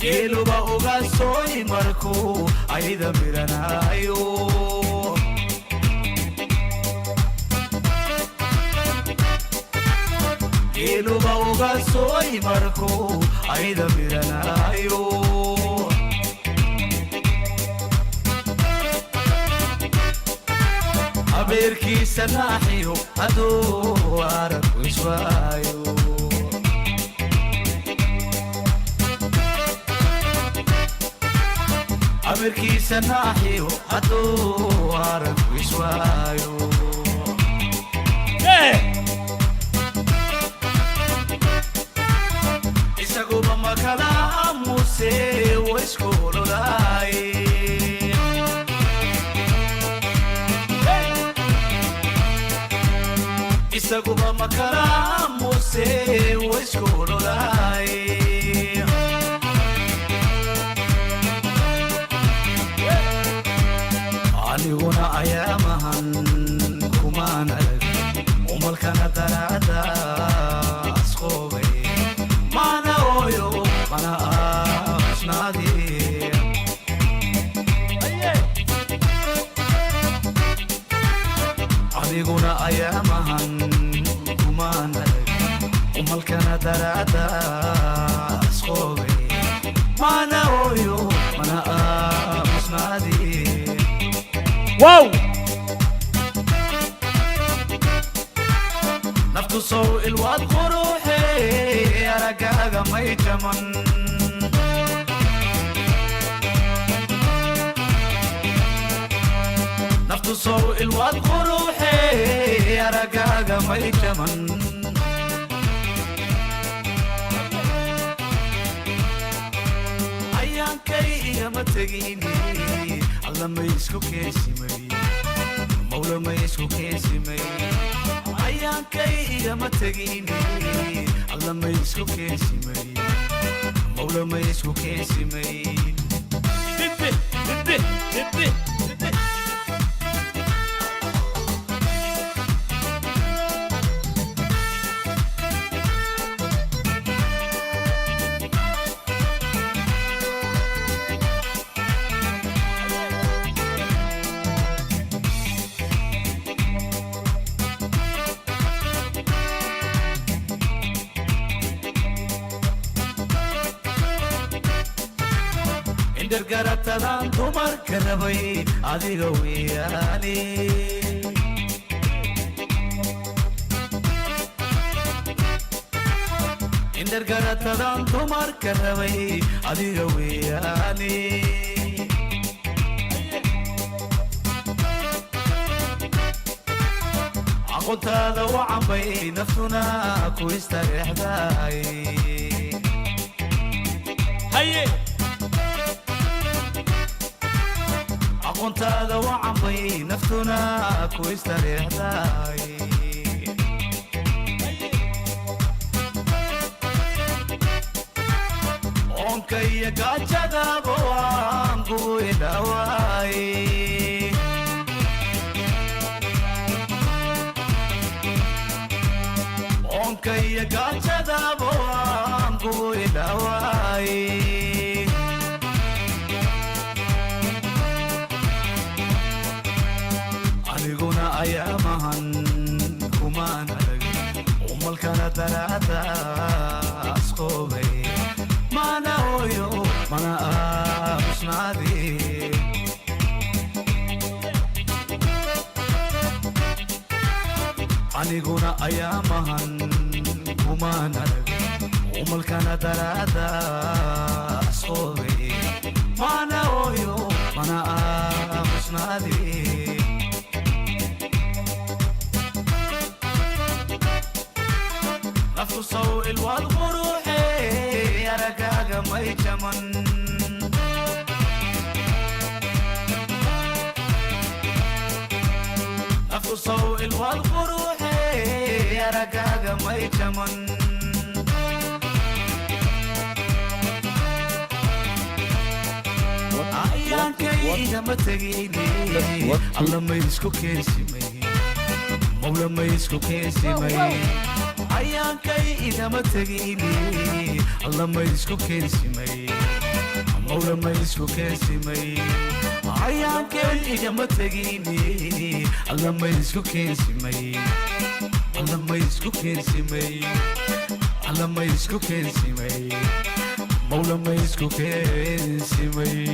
geeluba uga sooy markuu ayda miranaayo geeluba uga sooy markuu ayda miranaayo abeerkiisa naaxiyo hadduu aragku iswaayo abeerkiisa naaxiyo hadduu aragku iswaayo isaguba makala amuse waiskuololaaye isaguba makala amuse waiskuololaaye aniguna ayaamahan kumaan arag umalkana daraada asqoobay mana ooyo mana aasnaadi aniguna ayaamahan kumaan arag umalkana daraada asqoobay mana ooyo mana aasnaadi wow naftu sow ilwaad quruxe aragaaga may jaman naftu sow ilwaad quruxe aragaaga may jaman ayaankay igama tegini alla may isku keensimay mawla may isku keensimay ayaankay igama tegini alla may isku keensimay mawla may isku keensimay bibi bibi bibi garatadan dumarka rabay adiga weeyaane indar garatadan dumarka rabay adiga weeyaane aqoontaada wacan bay naftuna ku istareexday haye aqoontaada wacan bay naftuna ku istareexday onkaya gaajadaaba waan kugu idhawaaye onkaya gaajadaaba waan kugu idhawaaye aniguna ayaamahan kumaan arag umalkana daraada asqoobay mana ooyo mana aasnaadi aniguna ayaamahan kumaan arag umalkana daraada asqoobay mana ooyo mana aasnaadi naftu sow ilwaad quruxe aragaaga may jaman naftu sow ilwaad quruxe aragaaga may jaman ayaankay igama tegini alla may isku keensimay mawla may isku keensimay ayaankay igama tegini alla may isku keensimay mawla ma isku keensimay ayaankeen igama tegini alla ma isku keensimay alla ma isku keensimay alla ma isku keensimay mawla ma isku keensimay